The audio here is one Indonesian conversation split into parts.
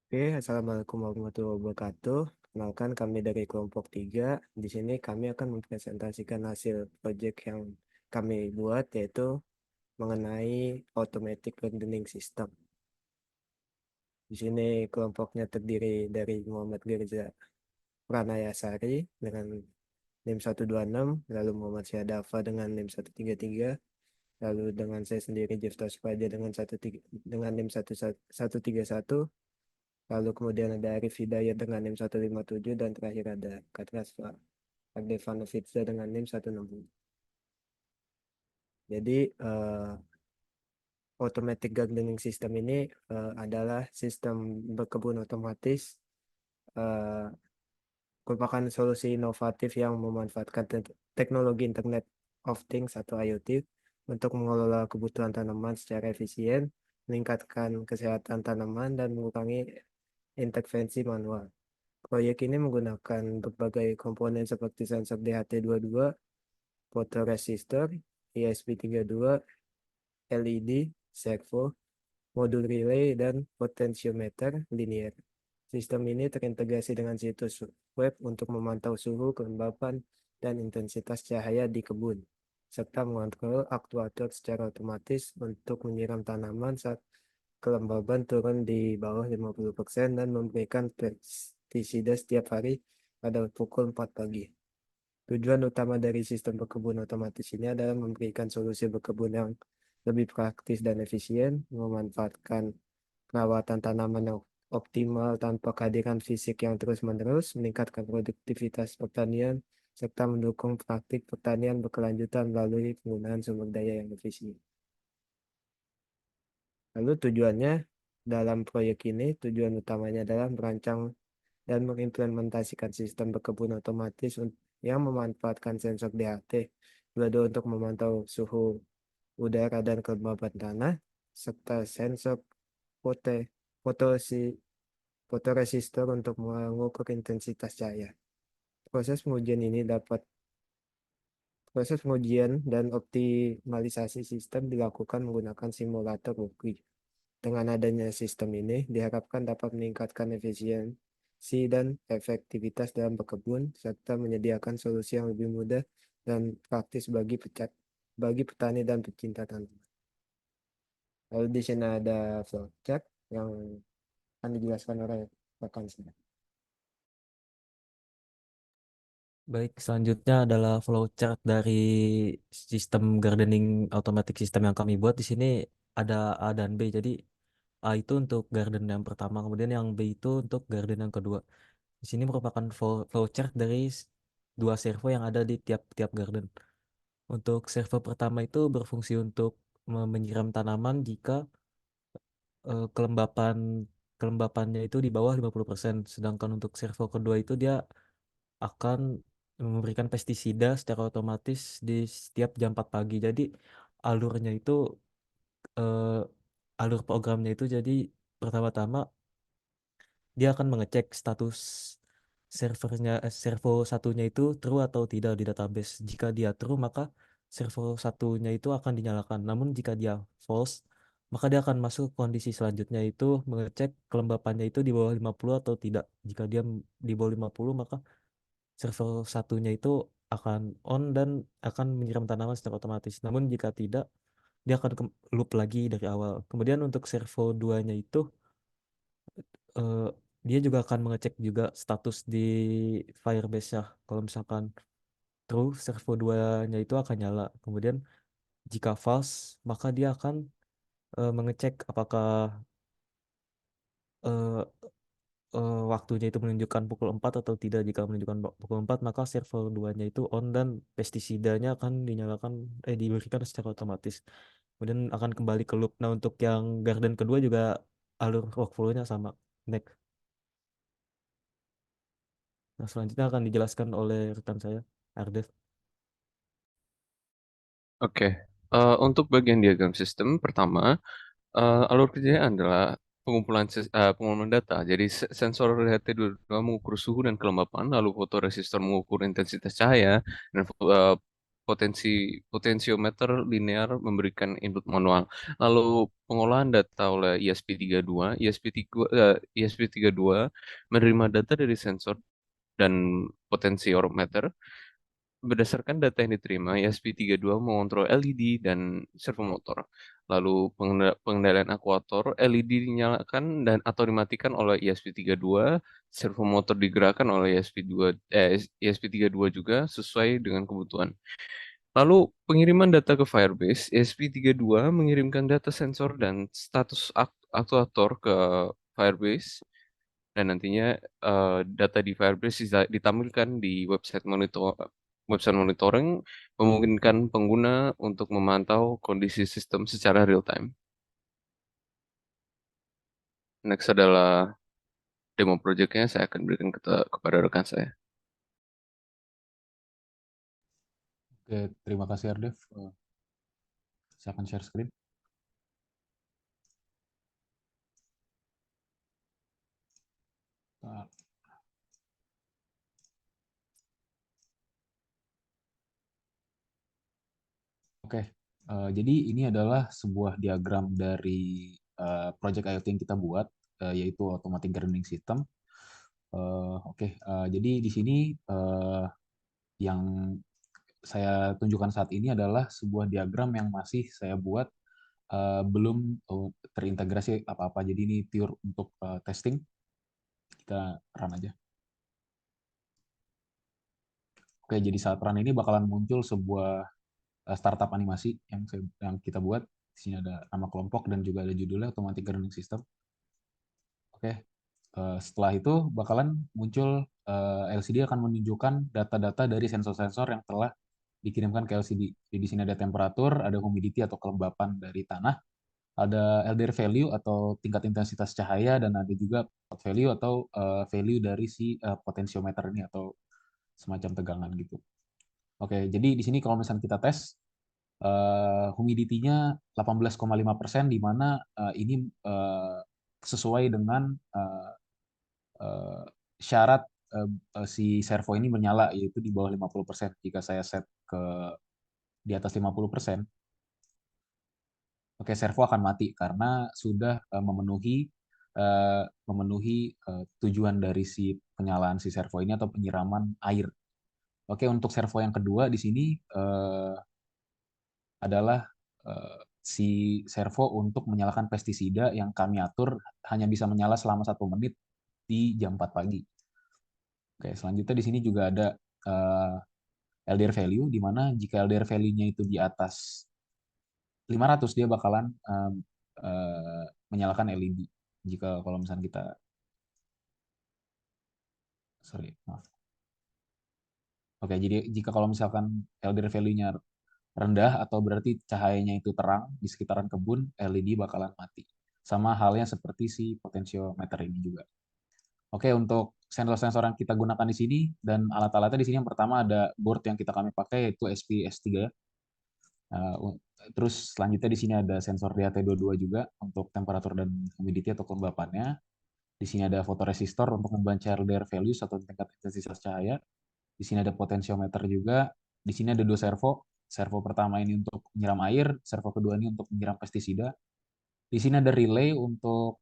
Oke, Assalamualaikum warahmatullahi wabarakatuh. Kenalkan kami dari kelompok 3. Di sini kami akan mempresentasikan hasil proyek yang kami buat, yaitu mengenai automatic gardening system. Di sini kelompoknya terdiri dari Muhammad Girza Pranayasari dengan NIM 126, lalu Muhammad Syahdafa dengan NIM 133, lalu dengan saya sendiri Jefta Supaja dengan 13 dengan NIM 131. Lalu kemudian ada Arif Hidayat dengan NIM 157 dan terakhir ada Katrasfa Ardevanovica dengan NIM 160. Jadi automatic gardening system ini adalah sistem berkebun otomatis, eh, merupakan solusi inovatif yang memanfaatkan teknologi Internet of Things atau IoT untuk mengelola kebutuhan tanaman secara efisien, meningkatkan kesehatan tanaman dan mengurangi intervensi manual. Proyek ini menggunakan berbagai komponen seperti sensor DHT22, photoresistor, ESP32, LED, servo, modul relay, dan potentiometer linear. Sistem ini terintegrasi dengan situs web untuk memantau suhu, kelembapan, dan intensitas cahaya di kebun, serta mengontrol aktuator secara otomatis untuk menyiram tanaman saat kelembaban turun di bawah 50% dan memberikan pestisida setiap hari pada pukul 4 pagi. Tujuan utama dari sistem berkebun otomatis ini adalah memberikan solusi berkebun yang lebih praktis dan efisien, memanfaatkan perawatan tanaman yang optimal tanpa kehadiran fisik yang terus-menerus, meningkatkan produktivitas pertanian, serta mendukung praktik pertanian berkelanjutan melalui penggunaan sumber daya yang efisien. Lalu tujuannya dalam proyek ini, tujuan utamanya adalah merancang dan mengimplementasikan sistem berkebun otomatis yang memanfaatkan sensor DHT untuk memantau suhu udara dan kelembapan tanah, serta sensor foto, fotosi, fotoresistor untuk mengukur intensitas cahaya. Proses pengujian ini dapat Proses pengujian dan optimalisasi sistem dilakukan menggunakan simulator workflow. Dengan adanya sistem ini, diharapkan dapat meningkatkan efisiensi dan efektivitas dalam berkebun, serta menyediakan solusi yang lebih mudah dan praktis bagi petani dan pecinta tanaman. Lalu di sini ada flowchart yang akan dijelaskan oleh rekan saya. Baik, selanjutnya adalah flowchart dari sistem gardening automatic system yang kami buat. Di sini ada A dan B. Jadi A itu untuk garden yang pertama, kemudian yang B itu untuk garden yang kedua. Di sini merupakan flowchart dari dua servo yang ada di tiap-tiap garden. Untuk servo pertama itu berfungsi untuk menyiram tanaman jika kelembapan kelembapannya itu di bawah 50%. Sedangkan untuk servo kedua itu dia akan memberikan pestisida secara otomatis di setiap jam 4 pagi. Jadi alurnya itu eh, alur programnya itu jadi pertama-tama dia akan mengecek status servo satunya itu true atau tidak di database. Jika dia true maka servo satunya itu akan dinyalakan. Namun jika dia false maka dia akan masuk ke kondisi selanjutnya itu mengecek kelembapannya itu di bawah 50 atau tidak. Jika dia di bawah 50 maka server satunya itu akan on dan akan menyiram tanaman secara otomatis. Namun jika tidak, dia akan loop lagi dari awal. Kemudian untuk servo 2-nya itu eh, dia juga akan mengecek juga status di Firebase ya. Kalau misalkan true, servo 2-nya itu akan nyala. Kemudian jika false, maka dia akan mengecek apakah eh, waktunya itu menunjukkan pukul 4 atau tidak. Jika menunjukkan pukul 4 maka server 2-nya itu on dan pestisidanya akan diberikan secara otomatis. Kemudian akan kembali ke loop. Nah, untuk yang garden kedua juga alur workflow-nya sama. Next. Nah, selanjutnya akan dijelaskan oleh rekan saya, Ardev. Oke, untuk bagian diagram sistem pertama, alur kerjanya adalah pengumpulan data. Jadi sensor DHT22 mengukur suhu dan kelembapan, lalu fotoresistor mengukur intensitas cahaya, dan potentiometer linear memberikan input manual. Lalu pengolahan data oleh ESP32, ESP32 menerima data dari sensor dan potentiometer. Berdasarkan data yang diterima, ESP32 mengontrol LED dan servomotor. Lalu pengendalian akuator, LED dinyalakan dan atau dimatikan oleh ESP32, servomotor digerakkan oleh ESP32 juga sesuai dengan kebutuhan. Lalu pengiriman data ke Firebase, ESP32 mengirimkan data sensor dan status aktuator ke Firebase dan nantinya data di Firebase ditampilkan di website monitoring memungkinkan pengguna untuk memantau kondisi sistem secara real time. Next adalah demo projectnya, saya akan berikan kepada rekan saya. Oke, terima kasih Ardev. Saya akan share screen. Nah, Oke, jadi ini adalah sebuah diagram dari project IoT yang kita buat, yaitu Automatic Gardening System. Jadi di sini yang saya tunjukkan saat ini adalah sebuah diagram yang masih saya buat belum terintegrasi apa-apa. Jadi ini pure untuk testing. Kita run aja. Oke, jadi saat run ini bakalan muncul sebuah startup animasi yang kita buat. Di sini ada nama kelompok dan juga ada judulnya Automatic Gardening System. Oke, setelah itu bakalan muncul LCD akan menunjukkan data-data dari sensor-sensor yang telah dikirimkan ke LCD. Jadi di sini ada temperatur, ada humidity atau kelembapan dari tanah, ada LDR value atau tingkat intensitas cahaya, dan ada juga pot value atau value dari si potentiometer ini atau semacam tegangan gitu. Oke, jadi di sini kalau misalnya kita tes, humidity-nya 18,5%, di mana ini sesuai dengan syarat si servo ini menyala, yaitu di bawah 50%. Jika saya set ke di atas 50%, oke, servo akan mati karena sudah memenuhi tujuan dari si penyalaan si servo ini atau penyiraman air. Oke, untuk servo yang kedua di sini adalah si servo untuk menyalakan pestisida yang kami atur hanya bisa menyala selama 1 menit di jam 4 pagi. Oke, selanjutnya di sini juga ada LDR value, di mana jika LDR value-nya itu di atas 500, dia bakalan menyalakan LED. Jika kalau misalnya kita, maaf. Oke, jadi jika kalau misalkan LDR value-nya rendah atau berarti cahayanya itu terang di sekitaran kebun, LED bakalan mati. Sama halnya seperti si potentiometer ini juga. Oke, untuk sensor-sensor yang kita gunakan di sini dan alat-alatnya di sini, yang pertama ada board yang kami pakai yaitu SPS3. Terus selanjutnya di sini ada sensor DHT22 juga untuk temperatur dan humidity atau kelembapannya. Di sini ada fotoresistor untuk membaca LDR values atau tingkat intensitas cahaya. Di sini ada potentiometer juga. Di sini ada 2 servo. Servo pertama ini untuk menyiram air, servo kedua ini untuk menyiram pestisida. Di sini ada relay untuk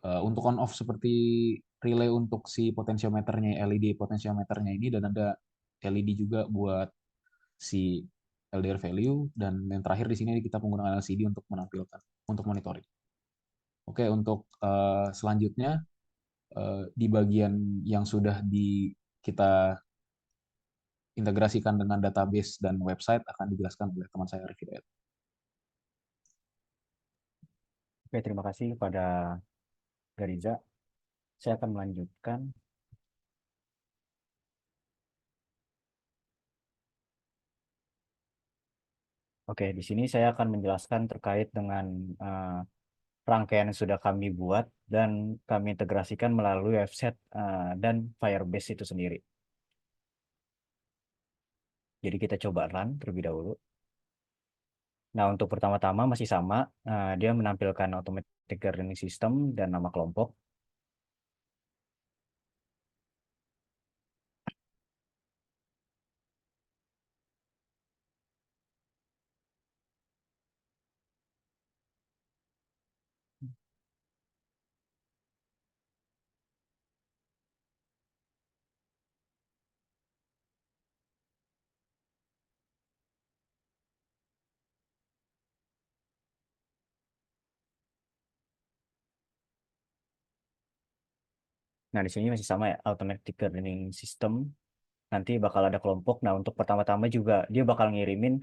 on off, seperti relay untuk si potentiometernya, LED potentiometernya ini, dan ada LED juga buat si LDR value, dan yang terakhir di sini kita menggunakan LCD untuk menampilkan untuk monitoring. Oke, untuk selanjutnya di bagian yang sudah kita integrasikan dengan database dan website akan dijelaskan oleh teman saya Arif Hidayat. Oke, terima kasih kepada Gariza. Saya akan melanjutkan. Oke, di sini saya akan menjelaskan terkait dengan rangkaian yang sudah kami buat dan kami integrasikan melalui website dan Firebase itu sendiri. Jadi kita coba run terlebih dahulu. Nah, untuk pertama-tama masih sama, dia menampilkan Automatic Gardening System dan nama kelompok. Nah, di sini masih sama ya, automatic gardening system. Nanti bakal ada kelompok. Nah, untuk pertama-tama juga dia bakal ngirimin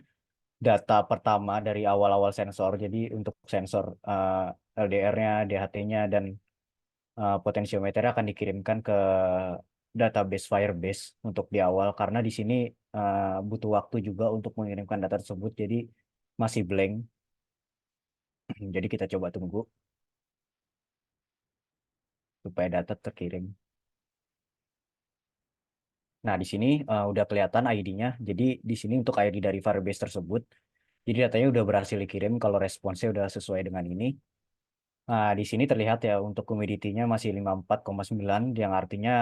data pertama dari awal-awal sensor. Jadi untuk sensor LDR-nya, DHT-nya, dan potensiometernya akan dikirimkan ke database Firebase untuk di awal. Karena di sini butuh waktu juga untuk mengirimkan data tersebut. Jadi masih blank. Jadi kita coba tunggu supaya data terkirim. Nah, di sini udah kelihatan ID-nya. Jadi di sini untuk ID dari Firebase tersebut, jadi datanya udah berhasil dikirim kalau responsnya udah sesuai dengan ini. Nah, di sini terlihat ya untuk humidity-nya masih 54,9 yang artinya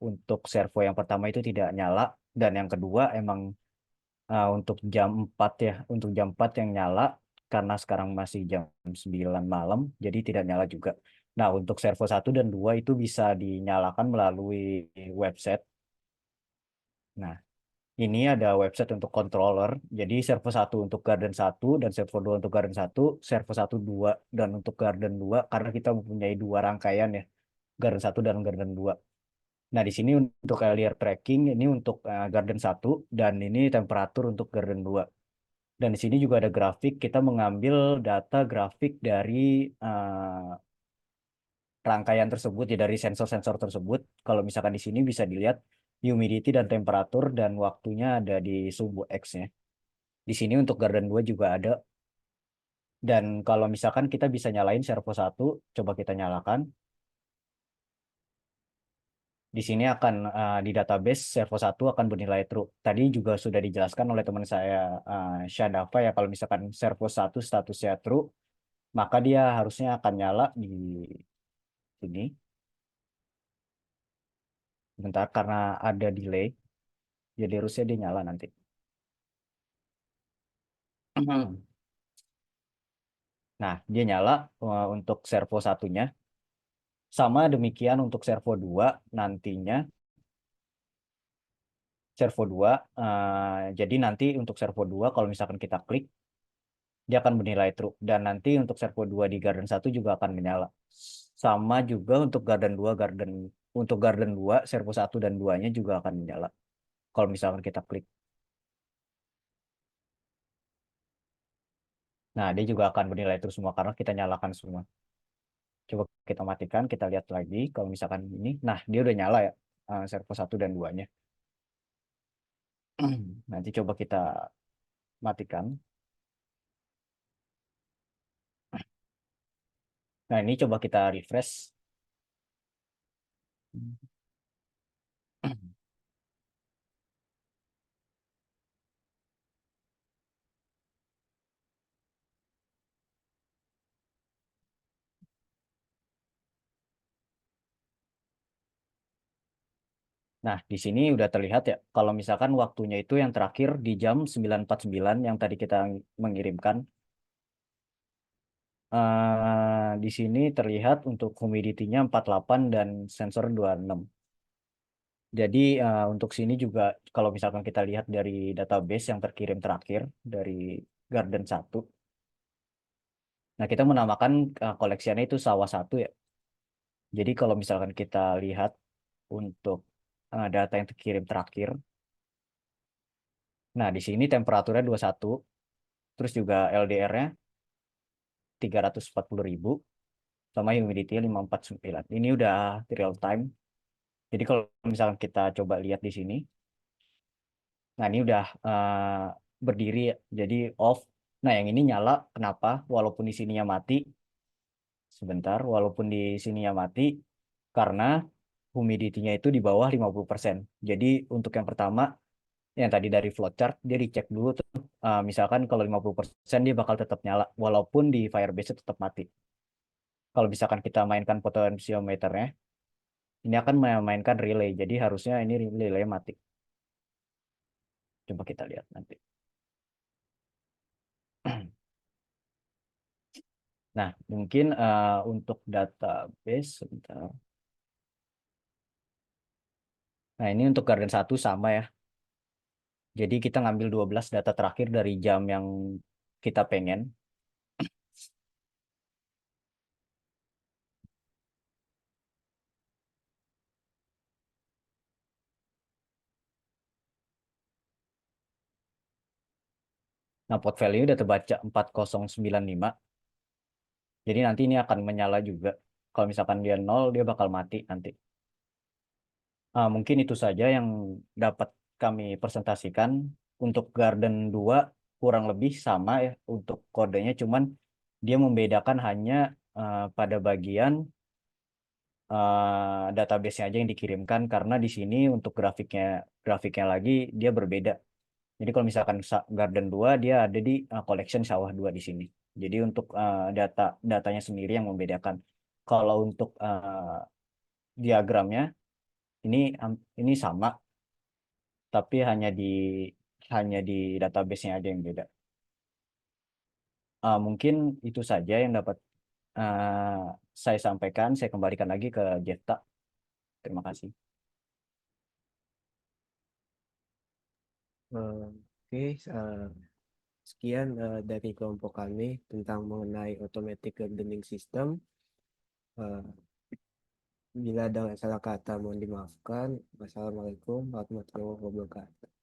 untuk servo yang pertama itu tidak nyala dan yang kedua emang untuk jam 4 ya, untuk jam 4 yang nyala karena sekarang masih jam 9 malam jadi tidak nyala juga. Nah, untuk servo 1 dan 2 itu bisa dinyalakan melalui website. Nah, ini ada website untuk controller. Jadi servo 1 untuk Garden 1 dan servo 2 untuk Garden 1, servo 1 2 dan untuk Garden 2 karena kita mempunyai dua rangkaian ya, Garden 1 dan Garden 2. Nah, di sini untuk LDR tracking ini untuk Garden 1 dan ini temperatur untuk Garden 2. Dan di sini juga ada grafik, kita mengambil data grafik dari rangkaian tersebut ya dari sensor-sensor tersebut. Kalau misalkan di sini bisa dilihat humidity dan temperatur dan waktunya ada di sumbu X-nya. Di sini untuk Garden 2 juga ada. Dan kalau misalkan kita bisa nyalain servo 1, coba kita nyalakan. Di sini akan di database servo 1 akan bernilai true. Tadi juga sudah dijelaskan oleh teman saya Syadafa ya kalau misalkan servo 1 statusnya true, maka dia harusnya akan nyala di sini. Sebentar karena ada delay. Jadi harusnya dia nyala nanti. Nah, dia nyala untuk servo 1-nya. Sama demikian untuk servo 2 nantinya. Servo 2, jadi nanti untuk servo 2 kalau misalkan kita klik, dia akan bernilai true. Dan nanti untuk servo 2 di Garden 1 juga akan menyala. Sama juga untuk Garden 2, untuk Garden 2, servo 1 dan 2-nya juga akan menyala. Kalau misalkan kita klik. Nah, dia juga akan bernilai true semua karena kita nyalakan semua. Coba kita matikan, kita lihat lagi. Kalau misalkan ini, nah dia udah nyala ya, servo 1 dan 2-nya. Nanti coba kita matikan. Nah, ini coba kita refresh. Nah, di sini udah terlihat ya, kalau misalkan waktunya itu yang terakhir di jam 9.49 yang tadi kita mengirimkan. Di sini terlihat untuk humidity-nya 48 dan sensor 26. Jadi untuk sini juga kalau misalkan kita lihat dari database yang terkirim terakhir dari Garden 1. Nah, kita menamakan koleksiannya itu sawah 1 ya. Jadi kalau misalkan kita lihat untuk data yang terkirim terakhir. Nah, di sini temperaturnya 21, terus juga LDR-nya 340.000, sama humidity-nya 549. Ini udah real time. Jadi kalau misalkan kita coba lihat di sini, nah ini udah berdiri, ya. Jadi off. Nah, yang ini nyala, kenapa? Walaupun di sininya mati, sebentar, walaupun di sininya mati, karena humidity-nya itu di bawah 50%. Jadi untuk yang pertama, yang tadi dari flowchart, dia dicek dulu tuh. Misalkan kalau 50% dia bakal tetap nyala, walaupun di Firebase tetap mati. Kalau misalkan kita mainkan potensiometernya, ini akan memainkan relay. Jadi harusnya ini relay mati. Coba kita lihat nanti. Nah, mungkin untuk database, sebentar. Nah, ini untuk Garden 1 sama ya. Jadi kita ngambil 12 data terakhir dari jam yang kita pengen. Nah, port value udah terbaca 4095. Jadi nanti ini akan menyala juga. Kalau misalkan dia 0, dia bakal mati nanti. Mungkin itu saja yang dapat kami presentasikan. Untuk Garden 2 kurang lebih sama ya untuk kodenya, cuman dia membedakan hanya pada bagian database-nya aja yang dikirimkan, karena di sini untuk grafiknya lagi dia berbeda. Jadi kalau misalkan Garden 2 dia ada di collection sawah 2 di sini. Jadi untuk datanya sendiri yang membedakan. Kalau untuk diagramnya ini sama, tapi hanya di database-nya aja yang beda. Mungkin itu saja yang dapat saya sampaikan. Saya kembalikan lagi ke Jefta. Terima kasih. Oke, sekian dari kelompok kami tentang mengenai automatic gardening system. Bila ada salah kata mohon dimaafkan. Wassalamualaikum warahmatullahi wabarakatuh.